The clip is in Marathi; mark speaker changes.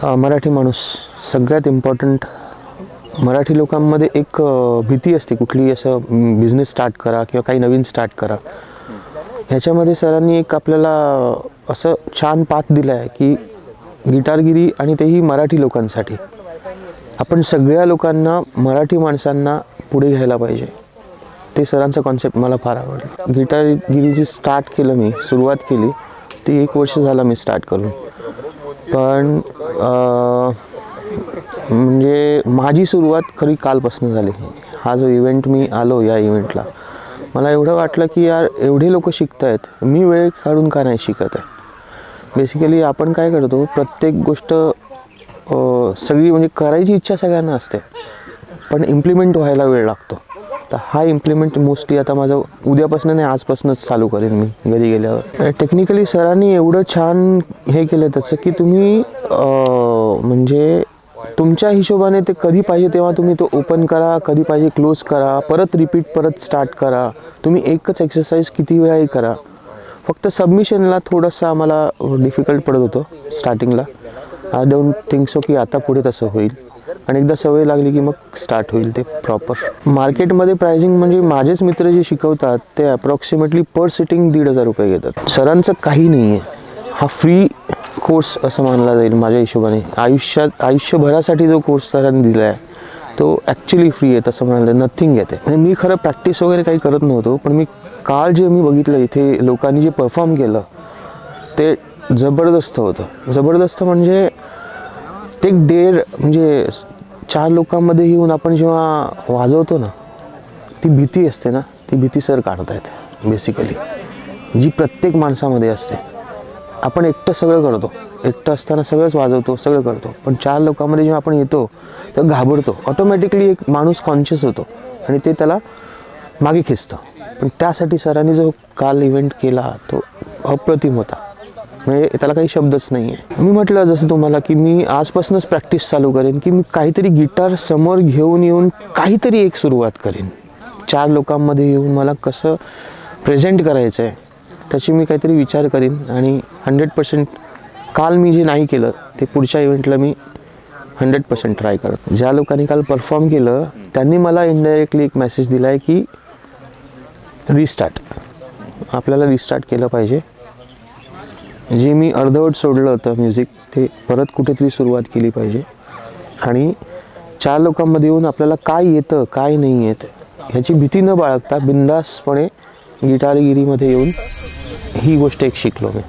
Speaker 1: मराठी माणूस सगळ्यात इम्पॉर्टंट. मराठी लोकांमध्ये एक भीती असते कुठली असं बिझनेस स्टार्ट करा किंवा काही नवीन स्टार्ट करा. ह्याच्यामध्ये सरांनी एक आपल्याला असं छान पाथ दिला आहे की गिटारगिरी, आणि तेही मराठी लोकांसाठी. आपण सगळ्या लोकांना, मराठी माणसांना पुढे घ्यायला पाहिजे. ते सरांचं कॉन्सेप्ट मला फार आवडलं. गिटारगिरीची स्टार्ट केलं मी, सुरुवात केली ती 1 वर्ष झालं मी स्टार्ट करून. पण म्हणजे माझी सुरुवात खरी कालपासून झाली. हा जो इव्हेंट मी आलो, या इव्हेंटला मला एवढं वाटलं की यार एवढे लोक शिकत आहेत, मी वेळ काढून का नाही शिकत आहे. बेसिकली आपण काय करतो, प्रत्येक गोष्ट सगळी म्हणजे करायची इच्छा सगळ्यांना असते, पण इम्प्लिमेंट व्हायला वेळ लागतो. तर हा इम्प्लिमेंट मोस्टली आता माझं उद्यापासून नाही, आजपासूनच चालू करेन मी घरी गेल्यावर. टेक्निकली सरांनी एवढं छान हे केलं त्याचं की तुम्ही म्हणजे तुमच्या हिशोबाने ते कधी पाहिजे तेव्हा तुम्ही तो ओपन करा, कधी पाहिजे क्लोज करा, परत रिपीट, परत स्टार्ट करा. तुम्ही एकच एक्सरसाइज किती वेळाही करा. फक्त सबमिशनला थोडंसं आम्हाला डिफिकल्ट पडत होतं स्टार्टिंगला. आय डोंट थिंक सो की आता पुढे तसं होईल, आणि एकदा सवय लागली की मग स्टार्ट होईल ते प्रॉपर. मार्केटमध्ये प्राइसिंग म्हणजे माझेच मित्र जे शिकवतात ते अप्रॉक्सिमेटली पर सिटिंग 1,500 रुपये घेतात. सरांचं काही नाही आहे, हा फ्री कोर्स असं मानला जाईल माझ्या हिशोबाने. आयुष्यभरासाठी जो कोर्स सरांनी दिला आहे तो ॲक्च्युली फ्री आहे तसं म्हणाले, नथिंग येते. म्हणजे मी खरं प्रॅक्टिस वगैरे काही करत नव्हतो, पण मी काल जे मी बघितलं इथे लोकांनी जे परफॉर्म केलं ते जबरदस्त होतं. जबरदस्त म्हणजे ते म्हणजे 4 लोकांमध्ये येऊन आपण जेव्हा वाजवतो ना, ती भीती असते ना, ती भीती सर काढतायत बेसिकली, जी प्रत्येक माणसामध्ये असते. आपण एकटं सगळं करतो, एकटं असताना सगळंच वाजवतो, सगळं करतो, पण 4 लोकांमध्ये जेव्हा आपण येतो तर घाबरतो. ऑटोमॅटिकली एक माणूस कॉन्शियस होतो आणि ते त्याला मागे खेचतं. पण त्यासाठी सरांनी जो काल इव्हेंट केला तो अप्रतिम होता. म्हणजे त्याला काही शब्दच नाही आहे. मी म्हटलं जसं तुम्हाला की मी आजपासूनच प्रॅक्टिस चालू करेन की मी काहीतरी गिटार समोर घेऊन येऊन काहीतरी एक सुरुवात करेन. 4 लोकांमध्ये येऊन मला कसं प्रेझेंट करायचं आहे त्याची मी काहीतरी विचार करीन, आणि 100% काल मी जे नाही केलं ते पुढच्या इव्हेंटला मी 100% ट्राय करतो. ज्या लोकांनी काल परफॉर्म केलं त्यांनी मला इनडायरेक्टली एक मेसेज दिला आहे की रिस्टार्ट, आपल्याला रिस्टार्ट केलं पाहिजे. जे मी अर्धवट सोडलं होतं म्युझिक ते परत कुठेतरी सुरुवात केली पाहिजे, आणि 4 लोकांमध्ये येऊन आपल्याला काय येतं काय नाही येत ह्याची भीती न बाळगता बिंदासपणे गिटारगिरीमध्ये येऊन ही गोष्ट एक शिकलो मी.